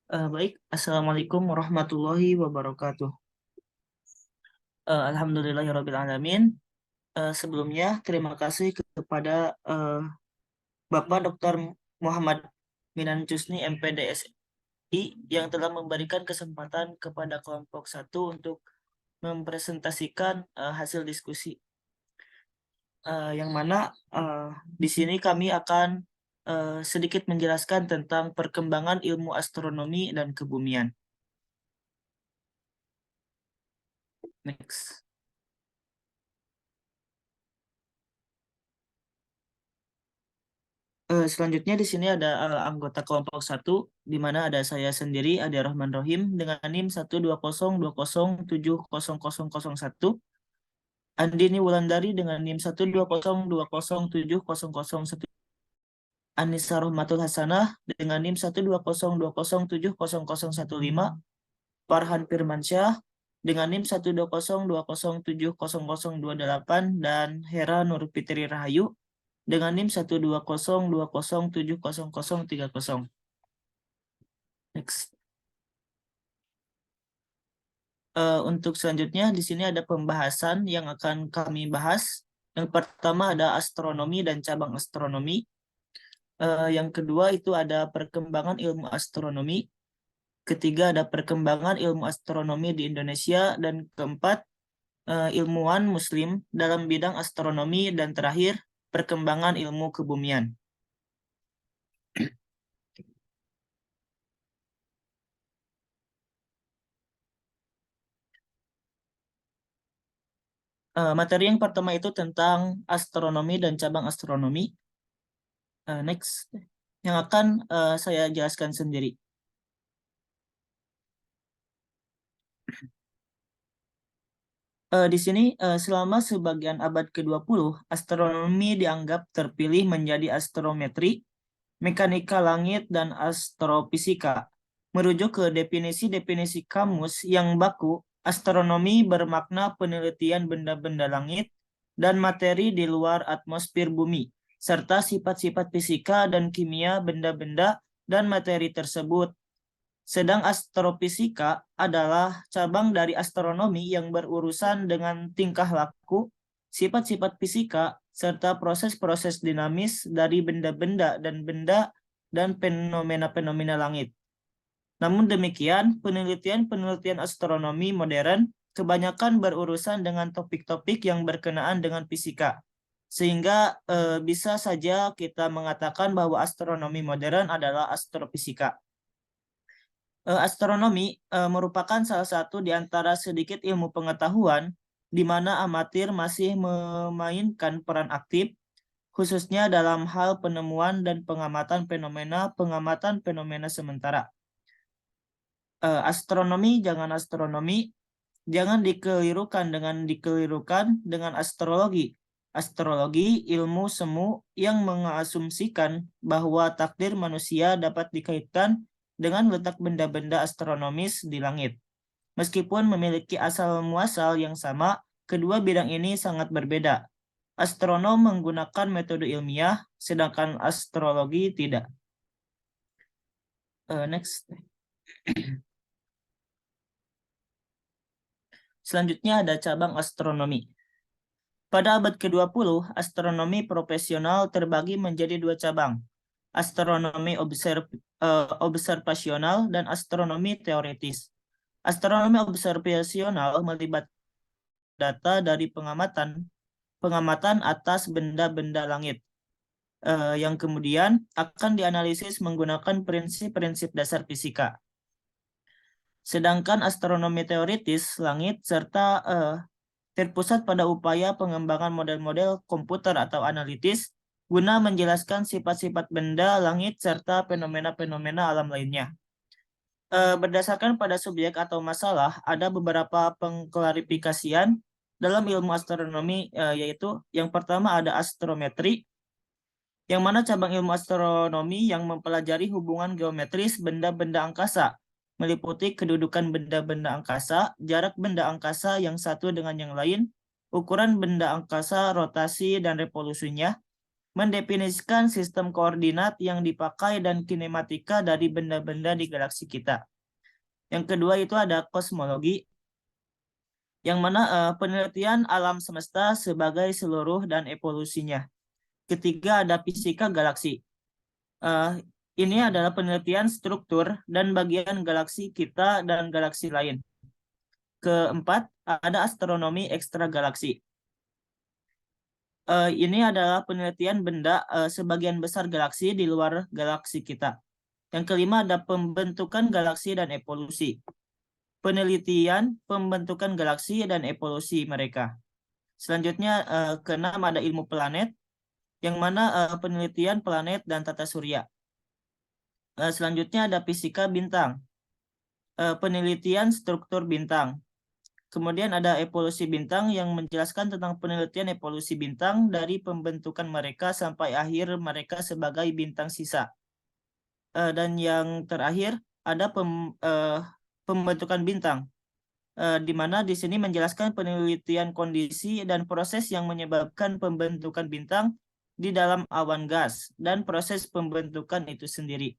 Baik, Assalamualaikum warahmatullahi wabarakatuh. Alhamdulillahirrabbilalamin. Sebelumnya, terima kasih kepada Bapak Dr. Muhammad Minan Jusni, MPDSI, yang telah memberikan kesempatan kepada kelompok satu untuk mempresentasikan hasil diskusi. Yang mana di sini kami akan sedikit menjelaskan tentang perkembangan ilmu astronomi dan kebumian. Next. Selanjutnya di sini ada anggota kelompok satu, di mana ada saya sendiri, Ade Rahman Rohim, dengan NIM 120207001, Andini Wulandari dengan NIM 120207001, Anissa Rohmatul Hasanah dengan NIM 120207015, Farhan Firmansyah dengan NIM 12020700228, dan Hera Nur Fitri Rahayu dengan NIM 12020703030. Next. Untuk selanjutnya di sini ada pembahasan yang akan kami bahas. Yang pertama ada astronomi dan cabang astronomi. Yang kedua itu ada perkembangan ilmu astronomi. Ketiga ada perkembangan ilmu astronomi di Indonesia. Dan keempat, ilmuwan Muslim dalam bidang astronomi. Dan terakhir, perkembangan ilmu kebumian. Materi yang pertama itu tentang astronomi dan cabang astronomi. Next, yang akan saya jelaskan sendiri. Di sini selama sebagian abad ke-20, astronomi dianggap terpilih menjadi astrometri, mekanika langit, dan astrofisika. Merujuk ke definisi-definisi kamus yang baku, astronomi bermakna penelitian benda-benda langit dan materi di luar atmosfer bumi, serta sifat-sifat fisika dan kimia benda-benda dan materi tersebut. Sedang astrofisika adalah cabang dari astronomi yang berurusan dengan tingkah laku, sifat-sifat fisika, serta proses-proses dinamis dari benda-benda dan benda dan fenomena-fenomena langit. Namun demikian, penelitian-penelitian astronomi modern kebanyakan berurusan dengan topik-topik yang berkenaan dengan fisika. Sehingga bisa saja kita mengatakan bahwa astronomi modern adalah astrofisika. Astronomi merupakan salah satu di antara sedikit ilmu pengetahuan di mana amatir masih memainkan peran aktif, khususnya dalam hal penemuan dan pengamatan fenomena sementara. Astronomi, jangan dikelirukan dengan astrologi. Astrologi ilmu semu yang mengasumsikan bahwa takdir manusia dapat dikaitkan dengan letak benda-benda astronomis di langit. Meskipun memiliki asal muasal yang sama, kedua bidang ini sangat berbeda. Astronom menggunakan metode ilmiah, sedangkan astrologi tidak. Next. Selanjutnya ada cabang astronomi. Pada abad ke-20, astronomi profesional terbagi menjadi dua cabang, astronomi observasional dan astronomi teoritis. Astronomi observasional melibatkan data dari pengamatan atas benda-benda langit, yang kemudian akan dianalisis menggunakan prinsip-prinsip dasar fisika. Sedangkan astronomi teoritis langit serta terpusat pada upaya pengembangan model-model komputer atau analitis guna menjelaskan sifat-sifat benda langit serta fenomena-fenomena alam lainnya. Berdasarkan pada subjek atau masalah, ada beberapa pengklarifikasian dalam ilmu astronomi, yaitu yang pertama ada astrometri, yang mana cabang ilmu astronomi yang mempelajari hubungan geometris benda-benda angkasa, meliputi kedudukan benda-benda angkasa, jarak benda angkasa yang satu dengan yang lain, ukuran benda angkasa, rotasi dan revolusinya, mendefinisikan sistem koordinat yang dipakai dan kinematika dari benda-benda di galaksi kita. Yang kedua itu ada kosmologi, yang mana penelitian alam semesta sebagai seluruh dan evolusinya. Ketiga ada fisika galaksi. Ini adalah penelitian struktur dan bagian galaksi kita dan galaksi lain. Keempat, ada astronomi ekstragalaksi. Ini adalah penelitian benda sebagian besar galaksi di luar galaksi kita. Yang kelima ada pembentukan galaksi dan evolusi. Penelitian pembentukan galaksi dan evolusi mereka. Selanjutnya keenam ada ilmu planet, yang mana penelitian planet dan tata surya. Selanjutnya ada fisika bintang, penelitian struktur bintang. Kemudian ada evolusi bintang yang menjelaskan tentang penelitian evolusi bintang dari pembentukan mereka sampai akhir mereka sebagai bintang sisa. Dan yang terakhir ada pembentukan bintang, di mana di sini menjelaskan penelitian kondisi dan proses yang menyebabkan pembentukan bintang di dalam awan gas dan proses pembentukan itu sendiri.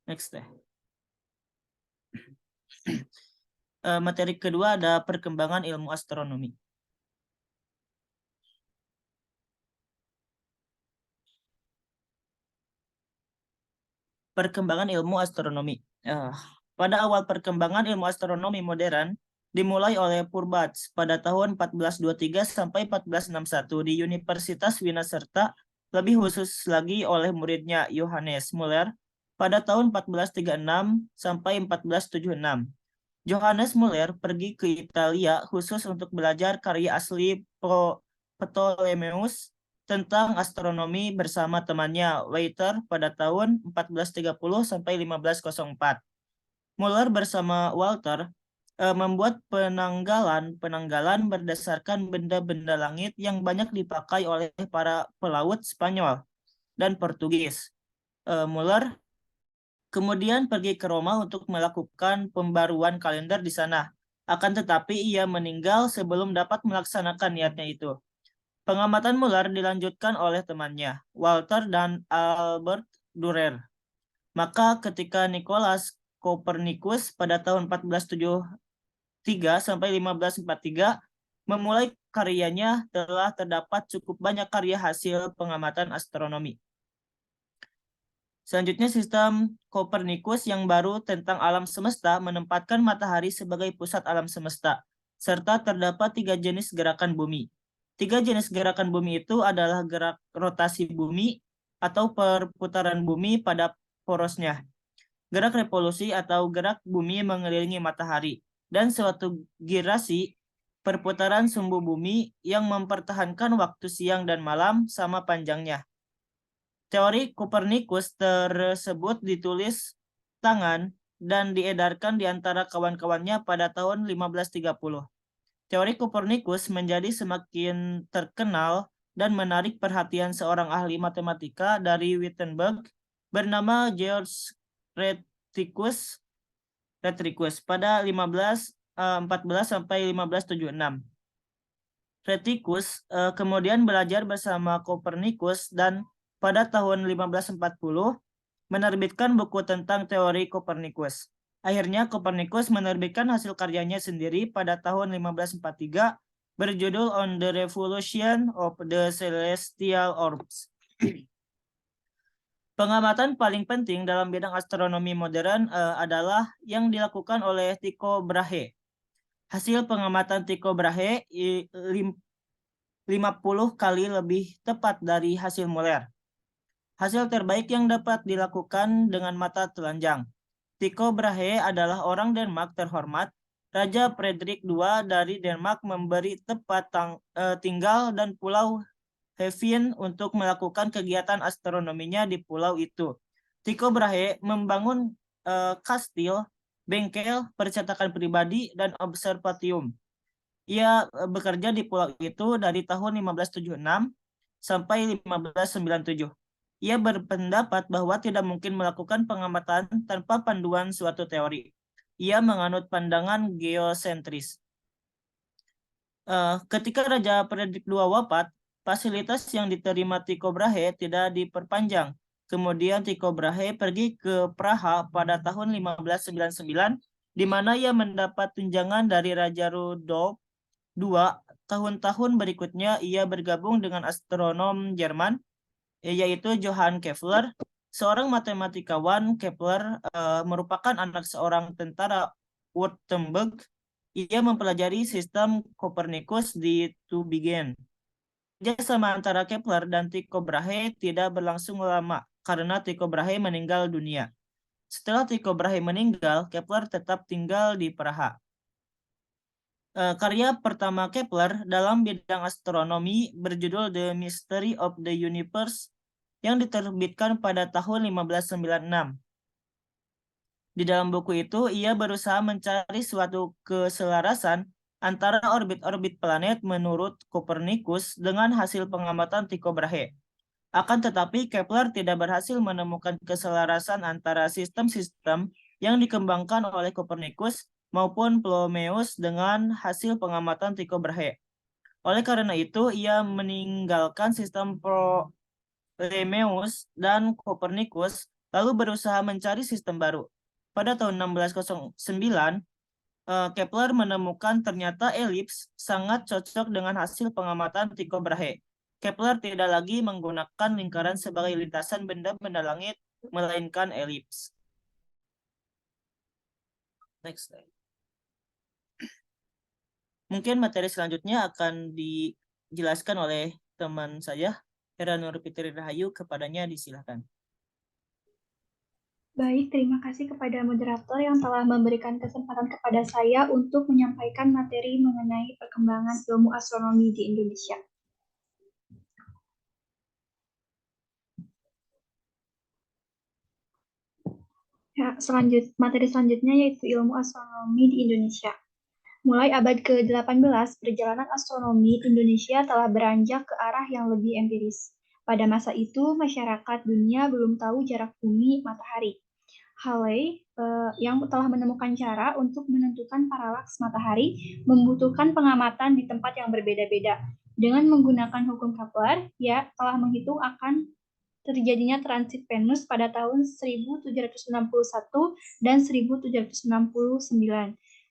Next deh. Materi kedua ada perkembangan ilmu astronomi. Perkembangan ilmu astronomi. Pada awal perkembangan ilmu astronomi modern dimulai oleh Purbats pada tahun 1423 sampai 1461 di Universitas Winaserta, lebih khusus lagi oleh muridnya Johannes Muller pada tahun 1436 sampai 1476. Johannes Muller pergi ke Italia khusus untuk belajar karya asli Ptolemeus tentang astronomi bersama temannya Walther pada tahun 1430 sampai 1504. Muller bersama Walther membuat penanggalan berdasarkan benda-benda langit yang banyak dipakai oleh para pelaut Spanyol dan Portugis. Muller kemudian pergi ke Roma untuk melakukan pembaruan kalender di sana. Akan tetapi ia meninggal sebelum dapat melaksanakan niatnya itu. Pengamatan Muller dilanjutkan oleh temannya, Walther dan Albert Dürer. Maka ketika Nikolaus Kopernikus pada tahun 1473 sampai 1543 memulai karyanya, telah terdapat cukup banyak karya hasil pengamatan astronomi. Selanjutnya sistem Kopernikus yang baru tentang alam semesta menempatkan matahari sebagai pusat alam semesta, serta terdapat 3 jenis gerakan bumi. 3 jenis gerakan bumi itu adalah gerak rotasi bumi atau perputaran bumi pada porosnya, gerak revolusi atau gerak bumi mengelilingi matahari, dan suatu girasi perputaran sumbu bumi yang mempertahankan waktu siang dan malam sama panjangnya. Teori Kopernikus tersebut ditulis tangan dan diedarkan di antara kawan-kawannya pada tahun 1530. Teori Kopernikus menjadi semakin terkenal dan menarik perhatian seorang ahli matematika dari Wittenberg bernama George Rheticus pada 1514 sampai 1576. Rheticus kemudian belajar bersama Kopernikus dan pada tahun 1540 menerbitkan buku tentang teori Kopernikus. Akhirnya Kopernikus menerbitkan hasil karyanya sendiri pada tahun 1543 berjudul On the Revolution of the Celestial Orbs. Pengamatan paling penting dalam bidang astronomi modern adalah yang dilakukan oleh Tycho Brahe. Hasil pengamatan Tycho Brahe 50 kali lebih tepat dari hasil Muller. Hasil terbaik yang dapat dilakukan dengan mata telanjang. Tycho Brahe adalah orang Denmark terhormat. Raja Frederick II dari Denmark memberi tempat tinggal dan pulau Hevin untuk melakukan kegiatan astronominya di pulau itu. Tycho Brahe membangun kastil, bengkel, percetakan pribadi, dan observatorium. Ia bekerja di pulau itu dari tahun 1576 sampai 1597. Ia berpendapat bahwa tidak mungkin melakukan pengamatan tanpa panduan suatu teori. Ia menganut pandangan geosentris. Ketika Raja Frederick II wafat fasilitas yang diterima Tycho Brahe tidak diperpanjang. Kemudian Tycho Brahe pergi ke Praha pada tahun 1599, di mana ia mendapat tunjangan dari Raja Rudolf II. Tahun-tahun berikutnya ia bergabung dengan astronom Jerman, yaitu Johann Kepler. Seorang matematikawan, Kepler merupakan anak seorang tentara Württemberg. Ia mempelajari sistem Copernicus di Tübingen. Kerjasama antara Kepler dan Tycho Brahe tidak berlangsung lama karena Tycho Brahe meninggal dunia. Setelah Tycho Brahe meninggal, Kepler tetap tinggal di Praha. Karya pertama Kepler dalam bidang astronomi berjudul The Mystery of the Universe yang diterbitkan pada tahun 1596. Di dalam buku itu, ia berusaha mencari suatu keselarasan antara orbit-orbit planet menurut Copernicus dengan hasil pengamatan Tycho Brahe. Akan tetapi, Kepler tidak berhasil menemukan keselarasan antara sistem-sistem yang dikembangkan oleh Copernicus maupun Ptolemeus dengan hasil pengamatan Tycho Brahe. Oleh karena itu, ia meninggalkan sistem Ptolemeus dan Copernicus, lalu berusaha mencari sistem baru. Pada tahun 1609, Kepler menemukan ternyata elips sangat cocok dengan hasil pengamatan Tycho Brahe. Kepler tidak lagi menggunakan lingkaran sebagai lintasan benda-benda langit, melainkan elips. Next slide. Mungkin materi selanjutnya akan dijelaskan oleh teman saya, Hera Nur Fitri Rahayu. Kepadanya disilakan. Baik, terima kasih kepada moderator yang telah memberikan kesempatan kepada saya untuk menyampaikan materi mengenai perkembangan ilmu astronomi di Indonesia. Ya, materi selanjutnya yaitu ilmu astronomi di Indonesia. Mulai abad ke-18, perjalanan astronomi Indonesia telah beranjak ke arah yang lebih empiris. Pada masa itu, masyarakat dunia belum tahu jarak bumi matahari. Halley yang telah menemukan cara untuk menentukan paralaks matahari membutuhkan pengamatan di tempat yang berbeda-beda. Dengan menggunakan hukum Kepler, ia telah menghitung akan terjadinya transit Venus pada tahun 1761 dan 1769.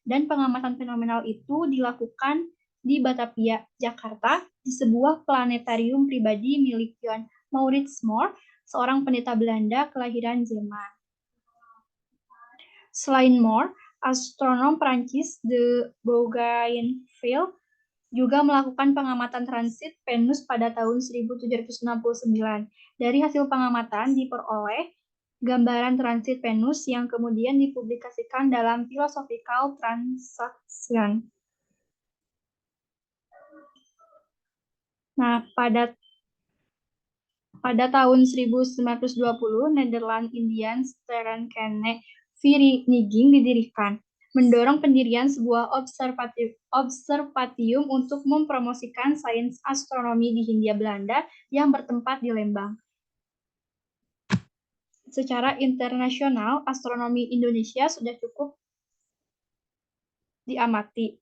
Dan pengamatan fenomenal itu dilakukan di Batavia, Jakarta, di sebuah planetarium pribadi milik Johann Maurits Mohr, seorang pendeta Belanda kelahiran Jerman. Selain Mohr, astronom Prancis de Bougainville juga melakukan pengamatan transit Venus pada tahun 1769. Dari hasil pengamatan diperoleh gambaran transit Venus yang kemudian dipublikasikan dalam Philosophical Transaction. Nah, pada tahun 1920, Netherlands Indian Sterrenkenne Vereniging didirikan, mendorong pendirian sebuah observatorium untuk mempromosikan sains astronomi di Hindia Belanda yang bertempat di Lembang. Secara internasional, astronomi Indonesia sudah cukup diamati.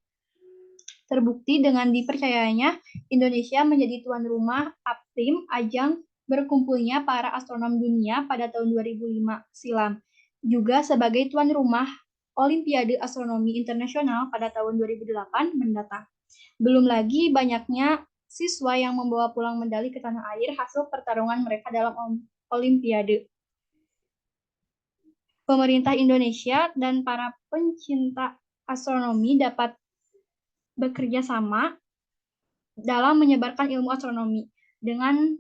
Terbukti dengan dipercayanya Indonesia menjadi tuan rumah APTIM, ajang berkumpulnya para astronom dunia pada tahun 2005 silam. Juga sebagai tuan rumah Olimpiade Astronomi Internasional pada tahun 2008 mendatang. Belum lagi banyaknya siswa yang membawa pulang medali ke tanah air hasil pertarungan mereka dalam Olimpiade. Pemerintah Indonesia dan para pencinta astronomi dapat bekerja sama dalam menyebarkan ilmu astronomi dengan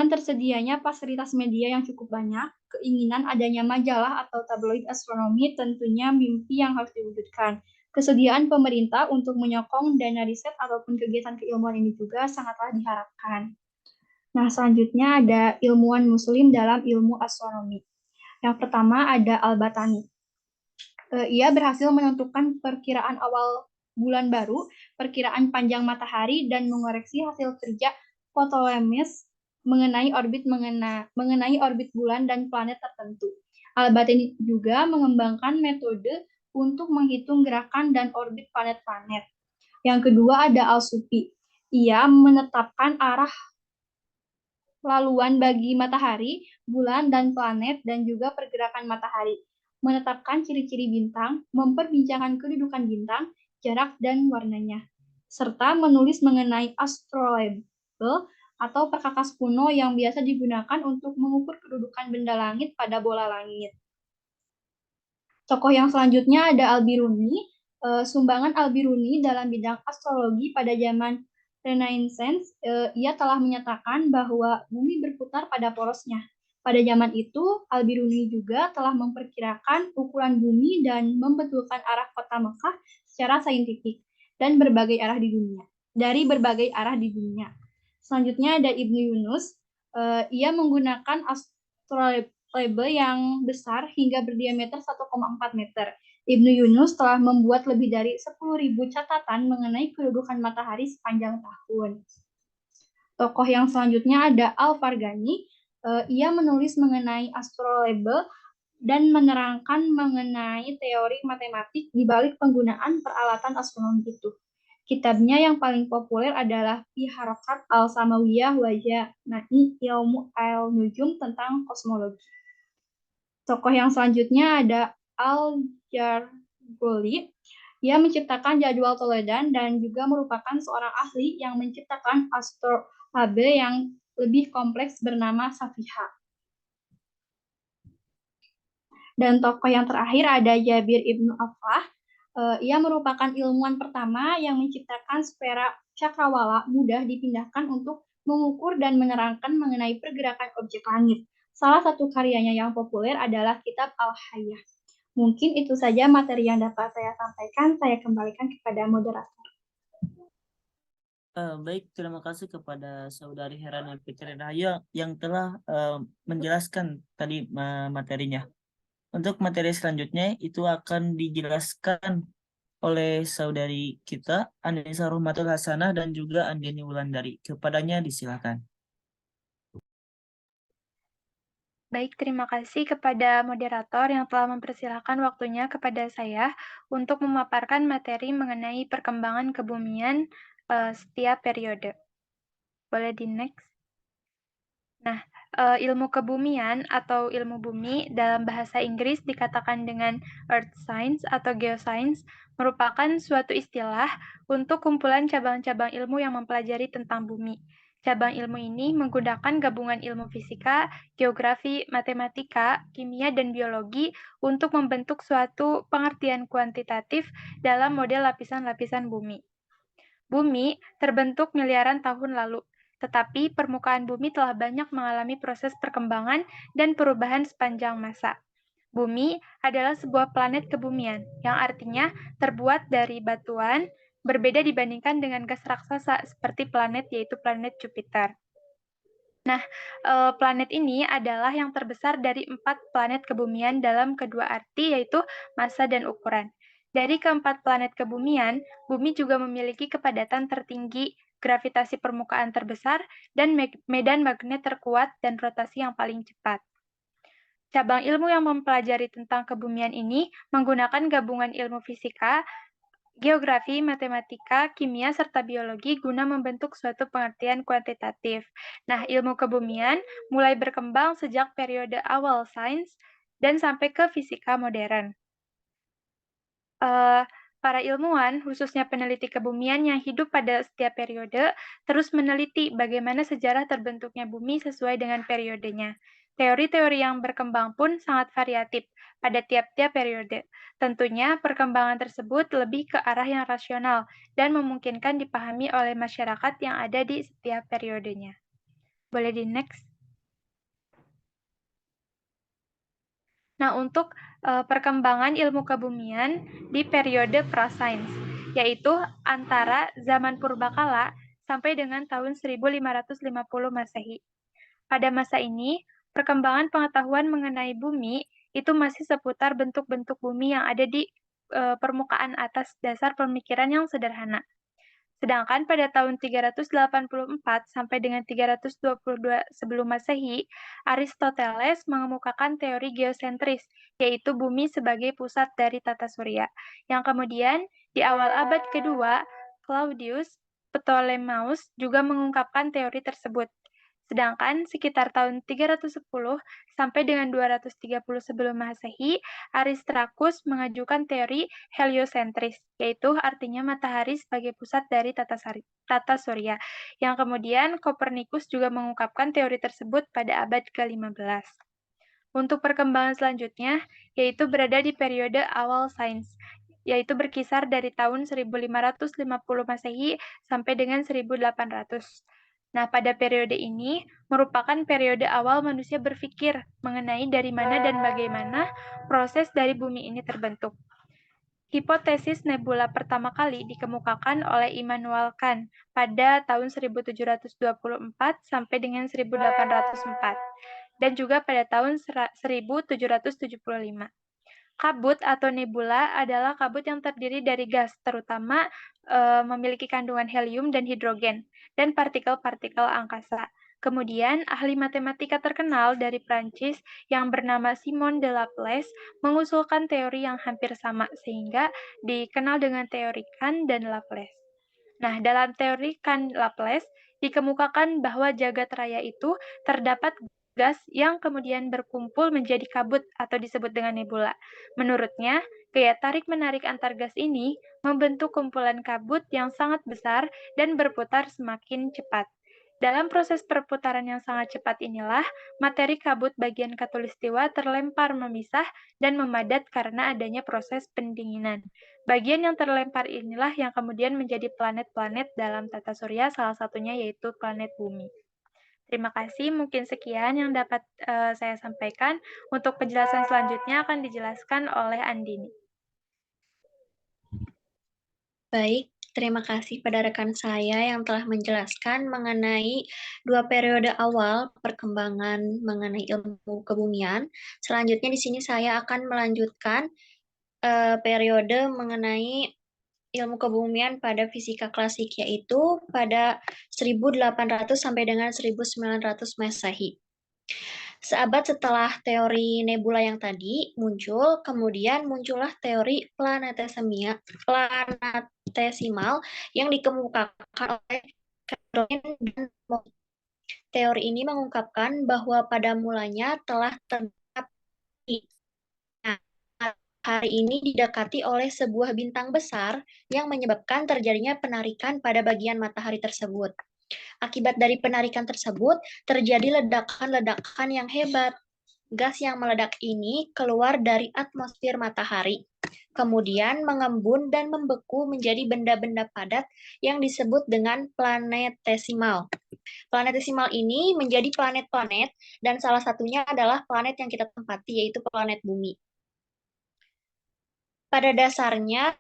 tersedianya fasilitas media yang cukup banyak, keinginan adanya majalah atau tabloid astronomi tentunya mimpi yang harus diwujudkan. Kesediaan pemerintah untuk menyokong dana riset ataupun kegiatan keilmuan ini juga sangatlah diharapkan. Nah, selanjutnya ada ilmuwan muslim dalam ilmu astronomi. Yang pertama ada Al-Batani. Ia berhasil menentukan perkiraan awal bulan baru, perkiraan panjang matahari, dan mengoreksi hasil kerja Ptolemeus mengenai orbit bulan dan planet tertentu. Al-Batani juga mengembangkan metode untuk menghitung gerakan dan orbit planet-planet. Yang kedua ada Al-Sufi. Ia menetapkan arah laluan bagi matahari, bulan, dan planet, dan juga pergerakan matahari, menetapkan ciri-ciri bintang, memperbincangkan kedudukan bintang, jarak, dan warnanya, serta menulis mengenai astrolabel atau perkakas kuno yang biasa digunakan untuk mengukur kedudukan benda langit pada bola langit. Tokoh yang selanjutnya ada Al-Biruni. Sumbangan Al-Biruni dalam bidang astrologi pada zaman Renaissance, ia telah menyatakan bahwa bumi berputar pada porosnya. Pada zaman itu, Al-Biruni juga telah memperkirakan ukuran bumi dan membetulkan arah kota Mekah secara saintifik dan berbagai arah di dunia. Dari berbagai arah di dunia. Selanjutnya ada Ibnu Yunus. Ia menggunakan astrolabel yang besar hingga berdiameter 1,4 meter. Ibnu Yunus telah membuat lebih dari 10.000 catatan mengenai kedudukan matahari sepanjang tahun. Tokoh yang selanjutnya ada Al-Farghani. Ia menulis mengenai astrolabel dan menerangkan mengenai teori matematik di balik penggunaan peralatan astronomi itu. Kitabnya yang paling populer adalah Fi Harakat Al-Samawiyah wa Jana'i Ilmu Al-Nujum tentang kosmologi. Tokoh yang selanjutnya ada Al-Jargoli. Ia menciptakan jadwal Toledan dan juga merupakan seorang ahli yang menciptakan astrolabe yang lebih kompleks bernama Safiha. Dan tokoh yang terakhir ada Jabir Ibnu Aflah. Ia merupakan ilmuwan pertama yang menciptakan sfera cakrawala mudah dipindahkan untuk mengukur dan menerangkan mengenai pergerakan objek langit. Salah satu karyanya yang populer adalah kitab Al-Hayyah. Mungkin itu saja materi yang dapat saya sampaikan. Saya kembalikan kepada moderator. Baik, terima kasih kepada Saudari Herana Fitri Rahayu yang telah menjelaskan tadi materinya. Untuk materi selanjutnya itu akan dijelaskan oleh saudari kita, Anissa Rohmatul Hasanah dan juga Andini Wulandari. Kepadanya disilakan. Baik, terima kasih kepada moderator yang telah mempersilahkan waktunya kepada saya untuk memaparkan materi mengenai perkembangan kebumian setiap periode. Boleh di next? Nah, ilmu kebumian atau ilmu bumi dalam bahasa Inggris dikatakan dengan Earth Science atau Geoscience merupakan suatu istilah untuk kumpulan cabang-cabang ilmu yang mempelajari tentang bumi. Cabang ilmu ini menggunakan gabungan ilmu fisika, geografi, matematika, kimia, dan biologi untuk membentuk suatu pengertian kuantitatif dalam model lapisan-lapisan bumi. Bumi terbentuk miliaran tahun lalu, tetapi permukaan bumi telah banyak mengalami proses perkembangan dan perubahan sepanjang masa. Bumi adalah sebuah planet kebumian, yang artinya terbuat dari batuan, berbeda dibandingkan dengan gas raksasa seperti planet, yaitu planet Jupiter. Nah, planet ini adalah yang terbesar dari 4 planet kebumian dalam kedua arti, yaitu massa dan ukuran. Dari keempat planet kebumian, bumi juga memiliki kepadatan tertinggi, gravitasi permukaan terbesar, dan medan magnet terkuat dan rotasi yang paling cepat. Cabang ilmu yang mempelajari tentang kebumian ini menggunakan gabungan ilmu fisika, geografi, matematika, kimia, serta biologi guna membentuk suatu pengertian kuantitatif. Nah, ilmu kebumian mulai berkembang sejak periode awal sains dan sampai ke fisika modern. Para ilmuwan, khususnya peneliti kebumian yang hidup pada setiap periode, terus meneliti bagaimana sejarah terbentuknya bumi sesuai dengan periodenya. Teori-teori yang berkembang pun sangat variatif pada tiap-tiap periode. Tentunya, perkembangan tersebut lebih ke arah yang rasional dan memungkinkan dipahami oleh masyarakat yang ada di setiap periodenya. Boleh di next? Nah, untuk perkembangan ilmu kebumian di periode prasains, yaitu antara zaman purbakala sampai dengan tahun 1550 Masehi. Pada masa ini, perkembangan pengetahuan mengenai bumi itu masih seputar bentuk-bentuk bumi yang ada di permukaan atas dasar pemikiran yang sederhana. Sedangkan pada tahun 384 sampai dengan 322 sebelum Masehi, Aristoteles mengemukakan teori geosentris, yaitu bumi sebagai pusat dari tata surya, yang kemudian di awal abad kedua, Claudius Ptolemeus juga mengungkapkan teori tersebut. Sedangkan sekitar tahun 310 sampai dengan 230 sebelum Masehi, Aristarchus mengajukan teori heliosentris, yaitu artinya matahari sebagai pusat dari tata surya, yang kemudian Kopernikus juga mengungkapkan teori tersebut pada abad ke-15. Untuk perkembangan selanjutnya, yaitu berada di periode awal sains, yaitu berkisar dari tahun 1550 Masehi sampai dengan 1800. Nah, pada periode ini merupakan periode awal manusia berpikir mengenai dari mana dan bagaimana proses dari bumi ini terbentuk. Hipotesis nebula pertama kali dikemukakan oleh Immanuel Kant pada tahun 1724 sampai dengan 1804 dan juga pada tahun 1775. Kabut atau nebula adalah kabut yang terdiri dari gas, terutama memiliki kandungan helium dan hidrogen, dan partikel-partikel angkasa. Kemudian, ahli matematika terkenal dari Prancis yang bernama Simon de Laplace mengusulkan teori yang hampir sama, sehingga dikenal dengan teori Kant dan Laplace. Nah, dalam teori Kant-Laplace dikemukakan bahwa jagat raya itu terdapat gas yang kemudian berkumpul menjadi kabut atau disebut dengan nebula. Menurutnya, gaya tarik-menarik antar gas ini membentuk kumpulan kabut yang sangat besar dan berputar semakin cepat. Dalam proses perputaran yang sangat cepat inilah, materi kabut bagian khatulistiwa terlempar memisah dan memadat karena adanya proses pendinginan. Bagian yang terlempar inilah yang kemudian menjadi planet-planet dalam tata surya, salah satunya yaitu planet bumi. Terima kasih, mungkin sekian yang dapat saya sampaikan. Untuk penjelasan selanjutnya akan dijelaskan oleh Andini. Baik, terima kasih pada rekan saya yang telah menjelaskan mengenai dua periode awal perkembangan mengenai ilmu kebumian. Selanjutnya di sini saya akan melanjutkan periode mengenai ilmu kebumian pada fisika klasik, yaitu pada 1800 sampai dengan 1900 Masehi. Seabad setelah teori nebula yang tadi muncul, kemudian muncullah teori planetesimal yang dikemukakan oleh Caroline dan Moe. Teori ini mengungkapkan bahwa pada mulanya telah terdapat hari ini didekati oleh sebuah bintang besar yang menyebabkan terjadinya penarikan pada bagian matahari tersebut. Akibat dari penarikan tersebut, terjadi ledakan-ledakan yang hebat. Gas yang meledak ini keluar dari atmosfer matahari, kemudian mengembun dan membeku menjadi benda-benda padat yang disebut dengan planetesimal. Planetesimal ini menjadi planet-planet, dan salah satunya adalah planet yang kita tempati, yaitu planet bumi. Pada dasarnya,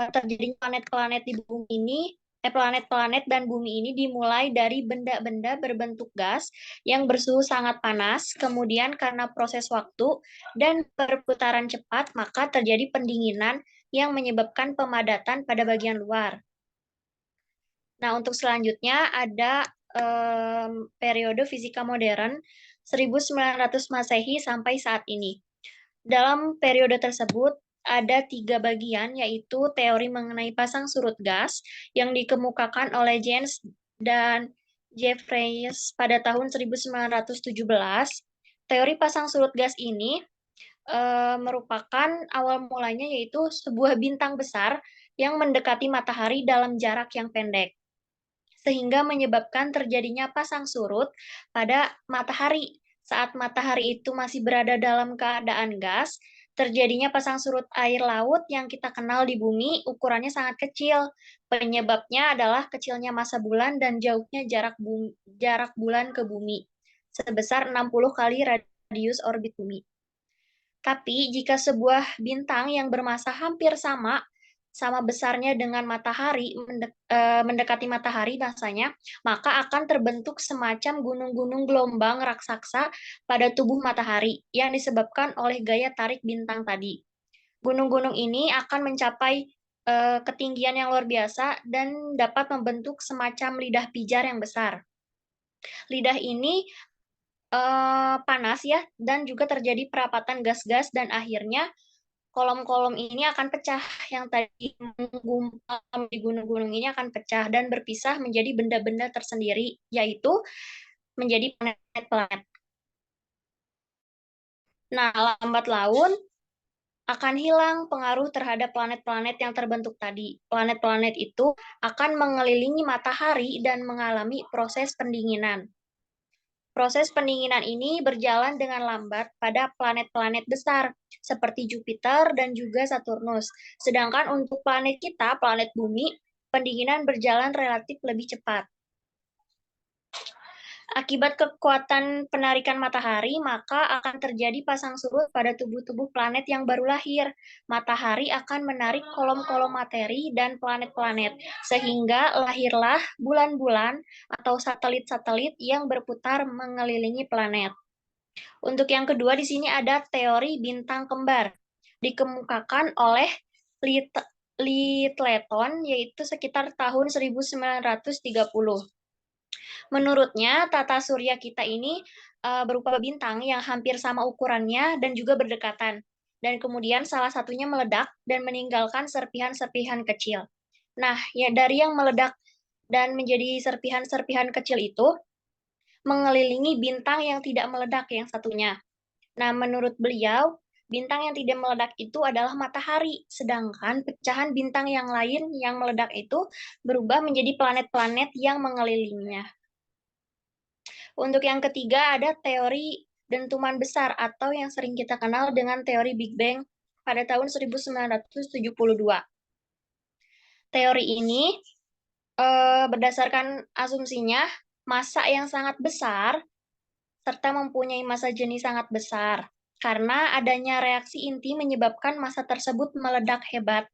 terjadinya planet-planet di bumi ini, planet-planet dan bumi ini dimulai dari benda-benda berbentuk gas yang bersuhu sangat panas, kemudian karena proses waktu dan perputaran cepat, maka terjadi pendinginan yang menyebabkan pemadatan pada bagian luar. Nah, untuk selanjutnya ada periode fisika modern 1900 Masehi sampai saat ini. Dalam periode tersebut, ada 3 bagian, yaitu teori mengenai pasang surut gas yang dikemukakan oleh James dan Jeffreys pada tahun 1917. Teori pasang surut gas ini merupakan awal mulanya yaitu sebuah bintang besar yang mendekati matahari dalam jarak yang pendek, sehingga menyebabkan terjadinya pasang surut pada matahari. Saat matahari itu masih berada dalam keadaan gas, terjadinya pasang surut air laut yang kita kenal di bumi ukurannya sangat kecil. Penyebabnya adalah kecilnya massa bulan dan jauhnya jarak bulan ke bumi, sebesar 60 kali radius orbit bumi. Tapi jika sebuah bintang yang bermassa hampir sama besarnya dengan matahari, mendekati matahari masanya, maka akan terbentuk semacam gunung-gunung gelombang raksasa pada tubuh matahari yang disebabkan oleh gaya tarik bintang tadi. Gunung-gunung ini akan mencapai ketinggian yang luar biasa dan dapat membentuk semacam lidah pijar yang besar. Lidah ini panas ya, dan juga terjadi perapatan gas-gas dan akhirnya kolom-kolom ini akan pecah. Yang tadi menggumpal di gunung-gunung ini akan pecah dan berpisah menjadi benda-benda tersendiri, yaitu menjadi planet-planet. Nah, lambat laun akan hilang pengaruh terhadap planet-planet yang terbentuk tadi. Planet-planet itu akan mengelilingi matahari dan mengalami proses pendinginan. Proses pendinginan ini berjalan dengan lambat pada planet-planet besar seperti Jupiter dan juga Saturnus. Sedangkan untuk planet kita, planet Bumi, pendinginan berjalan relatif lebih cepat. Akibat kekuatan penarikan matahari, maka akan terjadi pasang surut pada tubuh-tubuh planet yang baru lahir. Matahari akan menarik kolom-kolom materi dan planet-planet, sehingga lahirlah bulan-bulan atau satelit-satelit yang berputar mengelilingi planet. Untuk yang kedua, di sini ada teori bintang kembar. Dikemukakan oleh Littleton, yaitu sekitar tahun 1930. Menurutnya, tata surya kita ini berupa bintang yang hampir sama ukurannya dan juga berdekatan. Dan kemudian salah satunya meledak dan meninggalkan serpihan-serpihan kecil. Nah, ya dari yang meledak dan menjadi serpihan-serpihan kecil itu, mengelilingi bintang yang tidak meledak yang satunya. Nah, menurut beliau, bintang yang tidak meledak itu adalah matahari, sedangkan pecahan bintang yang lain yang meledak itu berubah menjadi planet-planet yang mengelilinginya. Untuk yang ketiga ada teori dentuman besar atau yang sering kita kenal dengan teori Big Bang pada tahun 1972. Teori ini berdasarkan asumsinya massa yang sangat besar serta mempunyai massa jenis sangat besar. Karena adanya reaksi inti menyebabkan massa tersebut meledak hebat.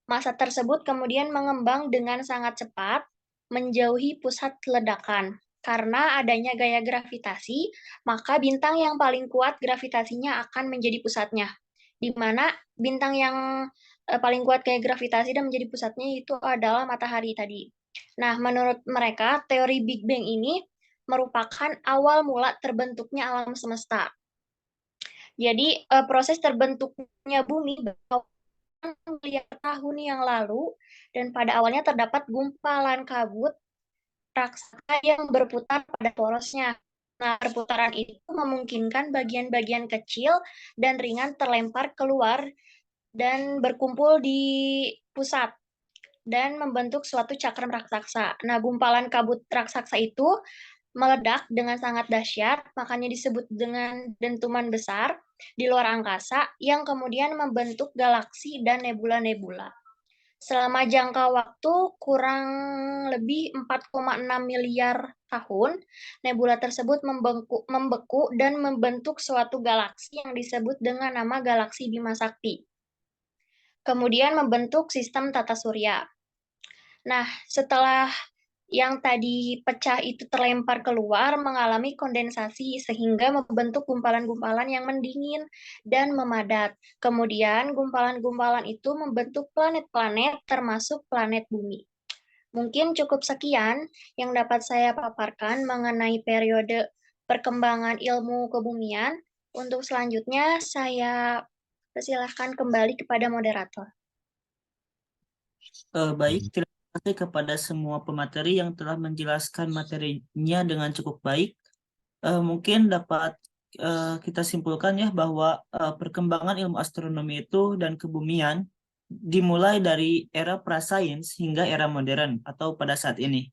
Massa tersebut kemudian mengembang dengan sangat cepat menjauhi pusat ledakan. Karena adanya gaya gravitasi, maka bintang yang paling kuat gravitasinya akan menjadi pusatnya. Di mana bintang yang paling kuat gaya gravitasi dan menjadi pusatnya itu adalah matahari tadi. Nah, menurut mereka, teori Big Bang ini merupakan awal mula terbentuknya alam semesta. Jadi, proses terbentuknya bumi miliar tahun yang lalu, dan pada awalnya terdapat gumpalan kabut raksasa yang berputar pada porosnya. Nah, perputaran itu memungkinkan bagian-bagian kecil dan ringan terlempar keluar dan berkumpul di pusat dan membentuk suatu cakram raksasa. Nah, gumpalan kabut raksasa itu meledak dengan sangat dahsyat, makanya disebut dengan dentuman besar di luar angkasa yang kemudian membentuk galaksi dan nebula-nebula. Selama jangka waktu kurang lebih 4,6 miliar tahun, nebula tersebut membeku dan membentuk suatu galaksi yang disebut dengan nama galaksi Bima Sakti. Kemudian membentuk sistem tata surya. Nah, setelah yang tadi pecah itu terlempar keluar mengalami kondensasi sehingga membentuk gumpalan-gumpalan yang mendingin dan memadat. Kemudian gumpalan-gumpalan itu membentuk planet-planet termasuk planet bumi. Mungkin cukup sekian yang dapat saya paparkan mengenai periode perkembangan ilmu kebumian. Untuk selanjutnya saya persilahkan kembali kepada moderator. Baik, terima kasih kepada semua pemateri yang telah menjelaskan materinya dengan cukup baik. Mungkin dapat kita simpulkan ya bahwa perkembangan ilmu astronomi itu dan kebumian dimulai dari era prasains hingga era modern atau pada saat ini.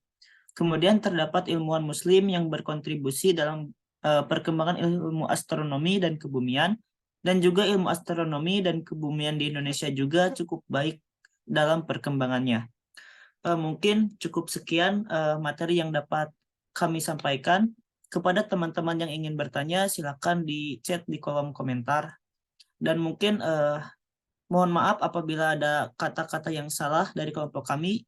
Kemudian terdapat ilmuwan muslim yang berkontribusi dalam perkembangan ilmu astronomi dan kebumian, dan juga ilmu astronomi dan kebumian di Indonesia juga cukup baik dalam perkembangannya. Mungkin cukup sekian materi yang dapat kami sampaikan. Kepada teman-teman yang ingin bertanya, silakan di chat di kolom komentar. Dan mungkin mohon maaf apabila ada kata-kata yang salah dari kelompok kami.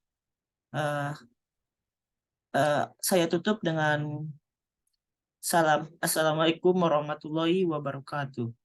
Saya tutup dengan salam. Assalamualaikum warahmatullahi wabarakatuh.